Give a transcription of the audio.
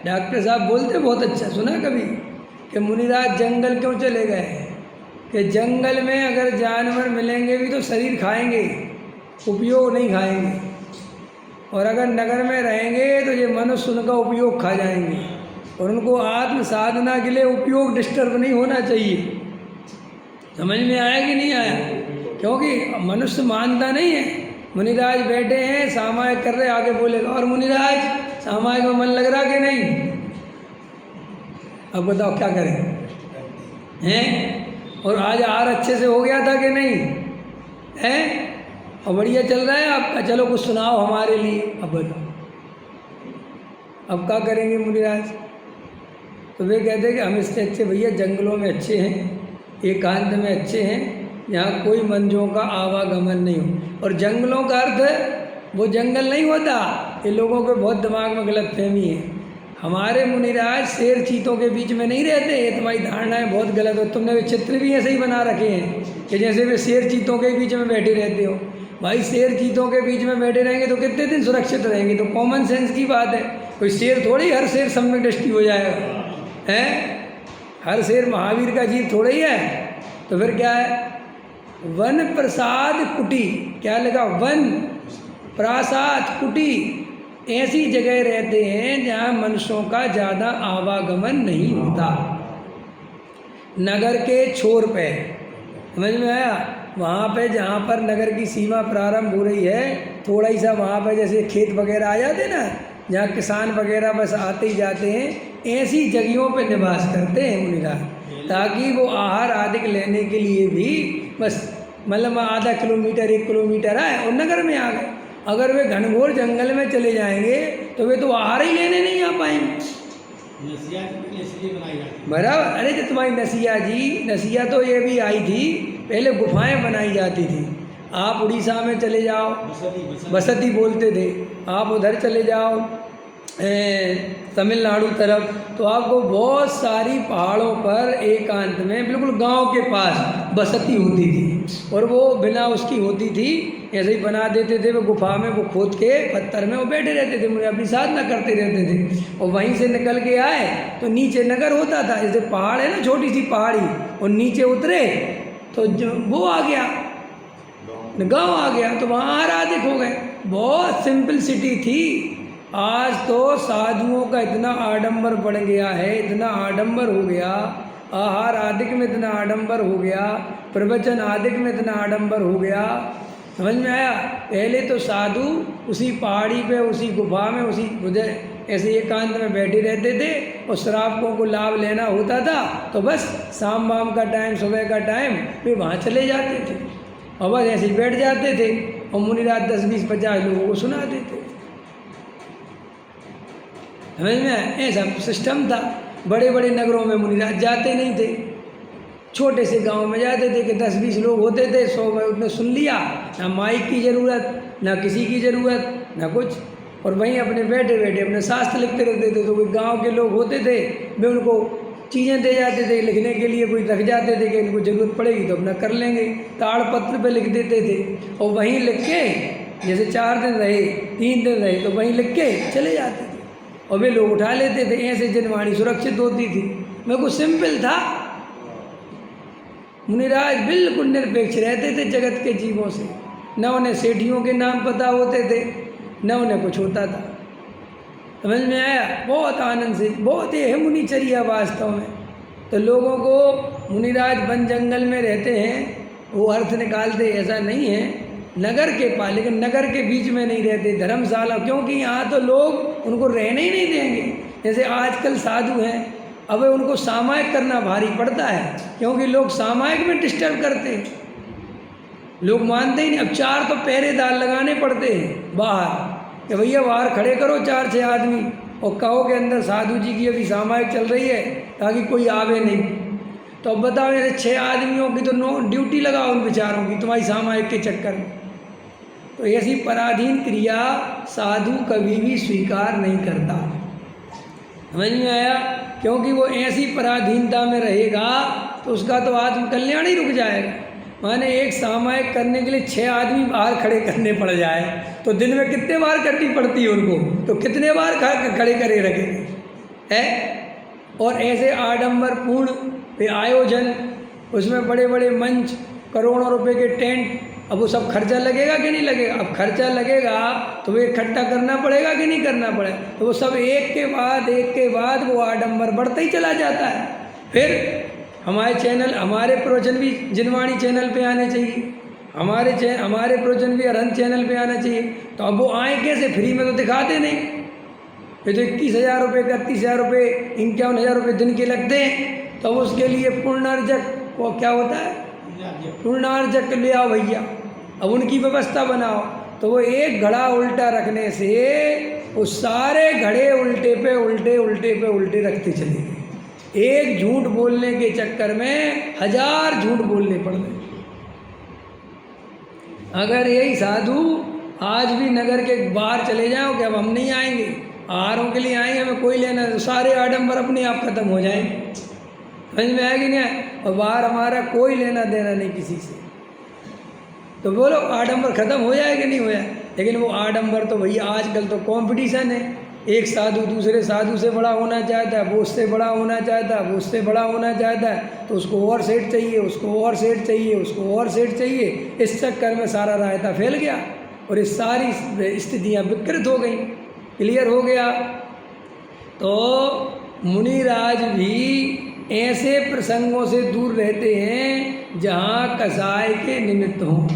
Doctor साहब बोलते बहुत अच्छा, सुना कभी कि मुनिराज जंगल क्यों चले गए, कि जंगल में अगर जानवर मिलेंगे भी तो शरीर खाएंगे, उपयोग नहीं खाएंगे, और अगर नगर में रहेंगे तो ये मनुष्य उनका उपयोग खा जाएंगे, और उनको आत्म साधना के लिए उपयोग डिस्टर्ब नहीं होना चाहिए। समझ में आया कि नहीं आया? क्योंकि मनुष्य मानता नहीं है। मुनिराज बैठे हैं, सामायिक कर रहे, आगे बोलेगा और मुनिराज सामायिक में मन लग रहा कि नहीं? अब बताओ क्या करें हैं? और आज आहार अच्छे से हो गया था कि नहीं हैं? और बढ़िया चल रहा है आपका, चलो कुछ सुनाओ हमारे लिए। अब बताओ अब क्या करेंगे मुनिराज? तो वे कहते हैं कि हम इससे अच्छे भैया जंगलों में अच्छे हैं, एकांत में अच्छे हैं, यहाँ कोई मंजों का आवागमन नहीं हो। और जंगलों का अर्थ वो जंगल नहीं होता, ये लोगों के बहुत दिमाग में गलतफहमी है। हमारे मुनिराज शेर चीतों के बीच में नहीं रहते, ये तुम्हारी धारणाएं बहुत गलत हो। तुमने वे चित्र भी ऐसे ही बना रखे हैं कि जैसे वे शेर चीतों के बीच में बैठे रहते हो। भाई शेर चीतों के बीच में बैठे रहेंगे तो कितने दिन सुरक्षित रहेंगे? तो कॉमन सेंस की बात है, कोई शेर थोड़ी हर शेर सम्यक दृष्टि हो जाएगा हैं? हर शेर महावीर का जीव थोड़ा ही है। तो फिर क्या है? वन प्रसाद कुटी, क्या लगा? वन प्रासाद कुटी, ऐसी जगह रहते हैं जहाँ मनुष्यों का ज़्यादा आवागमन नहीं होता। नगर के छोर पे, समझ में आया? वहाँ पे जहाँ पर नगर की सीमा प्रारंभ हो रही है, थोड़ा ही सा वहाँ पर जैसे खेत वगैरह आ जाते ना, जहाँ किसान वगैरह बस आते ही जाते हैं, ऐसी जगहों पे निवास करते हैं मुनिराज, ताकि वो आहार आदि लेने के लिए भी बस मतलब आधा किलोमीटर 1 किलोमीटर आए और नगर में आ गए। अगर वे घनघोर जंगल में चले जाएंगे तो वे तो आहार ही लेने नहीं आ पाएंगे। बराबर। अरे जो तुम्हारी नसिया तो ये भी आई थी, पहले गुफाएं बनाई जाती थी। आप उड़ीसा में चले जाओ, बसती बोलते थे, आप उधर चले जाओ तमिलनाडु तरफ, तो आपको बहुत सारी पहाड़ों पर एकांत में बिल्कुल गांव के पास बसती होती थी, और वो बिना उसकी होती थी, ऐसे ही बना देते थे। वो गुफा में वो खोद के पत्थर में वो बैठे रहते थे, मुझे अपनी साधना करते रहते थे। और वहीं से निकल के आए तो नीचे नगर होता था, जैसे पहाड़ है ना, छोटी सी पहाड़ी, और नीचे उतरे तो वो आ गया, गाँव आ गया, तो वहाँ आराधिक हो गए। बहुत सिंपल सिटी थी। आज तो साधुओं का इतना आडंबर बढ़ गया है, इतना आडंबर हो गया, आहार आदिक में इतना आडंबर हो गया, प्रवचन आदिक में इतना आडंबर हो गया। समझ में आया? पहले तो साधु उसी पहाड़ी पे, उसी गुफा में, उसी ऐसे एकांत में बैठे रहते थे, और श्रावकों को लाभ लेना होता था तो बस शाम वाम का टाइम, सुबह का टाइम वे वहाँ चले जाते थे और बस ऐसे ही बैठ जाते थे, और मुनिराज 10, 20, 50 लोगों को सुनाते थे। समझ में? ऐसा सिस्टम था। बड़े बड़े नगरों में मुनिराज जाते नहीं थे, छोटे से गांव में जाते थे कि 10, 20 लोग होते थे, 100 में उसने सुन लिया, ना माइक की ज़रूरत, ना किसी की ज़रूरत, ना कुछ, और वहीं अपने बैठे बैठे अपने शास्त्र लिखते रहते थे। तो कोई गांव के लोग होते थे, वे उनको चीज़ें दे जाते थे लिखने के लिए, कोई रख जाते थे कि इनको ज़रूरत पड़ेगी तो अपना कर लेंगे, ताड़पत्र पे लिख देते थे, और वहीं लिख के जैसे 4 दिन रहे, 3 दिन रहे, तो वहीं लिख के चले जाते थे, और वे लोग उठा लेते थे। ऐसे जनवाणी सुरक्षित होती थी। मैं कुछ सिंपल था। मुनिराज बिल्कुल निरपेक्ष रहते थे जगत के जीवों से, न उन्हें सेठियों के नाम पता होते थे, न उन्हें कुछ होता था। समझ में आया? बहुत आनंद से, बहुत ये है मुनिचर्या वास्तव में। तो लोगों को मुनिराज वन जंगल में रहते हैं वो अर्थ निकालते, ऐसा नहीं है। नगर के पास, लेकिन नगर के बीच में नहीं रहते, धर्मशाला, क्योंकि यहाँ तो लोग उनको रहने ही नहीं देंगे। जैसे आजकल साधु हैं, अब उनको सामायिक करना भारी पड़ता है, क्योंकि लोग सामायिक में डिस्टर्ब करते हैं, लोग मानते ही नहीं। अब 4 तो पहरेदार लगाने पड़ते हैं बाहर, कि भैया बाहर खड़े करो 4-6 आदमी, और कहो के अंदर साधु जी की अभी सामायिक चल रही है, ताकि कोई आवे नहीं। तो अब बताओ, जैसे 6 आदमियों की तो ड्यूटी लगाओ उन बेचारों की, तुम्हारी सामायिक के चक्कर में। तो ऐसी पराधीन क्रिया साधु कभी भी स्वीकार नहीं करता। समझ में आया? क्योंकि वो ऐसी पराधीनता में रहेगा तो उसका तो आत्म कल्याण ही रुक जाएगा। माने एक सामायिक करने के लिए 6 आदमी बाहर खड़े करने पड़ जाए तो दिन में कितने बार करनी पड़ती है उनको, तो कितने बार खड़े करे रखेंगे? है। और ऐसे आडंबरपूर्ण आयोजन, उसमें बड़े बड़े मंच, करोड़ों रुपए के टेंट, अब वो सब खर्चा लगेगा कि नहीं लगेगा? अब खर्चा लगेगा तो वो इकट्ठा करना पड़ेगा कि नहीं करना पड़ेगा? तो वो सब एक के बाद वो आडंबर बढ़ता ही चला जाता है। फिर हमारे प्रवचन भी जिनवाणी चैनल पे आने चाहिए, हमारे प्रवचन भी अरहंत चैनल पे आना चाहिए। तो अब वो आए कैसे? फ्री में तो दिखाते नहीं। ये तो 21,000 रुपये, 31,000 रुपये, 51,000 रुपये दिन के लगते हैं। तो उसके लिए पूर्णार्जक, वो क्या होता है, पूर्णार्जक ले आओ भैया, अब उनकी व्यवस्था बनाओ। तो वो एक घड़ा उल्टा रखने से वो सारे घड़े उल्टे पे उल्टे रखते चले गए। एक झूठ बोलने के चक्कर में 1000 झूठ बोलने पड़ गए। अगर यही साधु आज भी नगर के बाहर चले जाओ कि अब हम नहीं आएंगे, आहारों के लिए आएंगे, हमें कोई लेना, तो सारे आडंबर अपने आप खत्म हो जाएंगे। समझ में आएगी नहीं? और बाहर हमारा कोई लेना देना नहीं किसी से। तो बोलो आडंबर खत्म हो जाए कि नहीं हो जाए? लेकिन वो आडंबर तो भैया आजकल तो कंपटीशन है। एक साधु दूसरे साधु से बड़ा होना चाहता है, वो उससे बड़ा होना चाहता है, वो उससे बड़ा होना चाहता है, तो उसको और सेट चाहिए, उसको और सेट चाहिए, उसको और सेट चाहिए। इस चक्कर में सारा रायता फैल गया और इस सारी स्थितियाँ विकृत हो गई। क्लियर हो गया? तो मुनिराज भी ऐसे प्रसंगों से दूर रहते हैं जहाँ कसाय के निमित्त हों।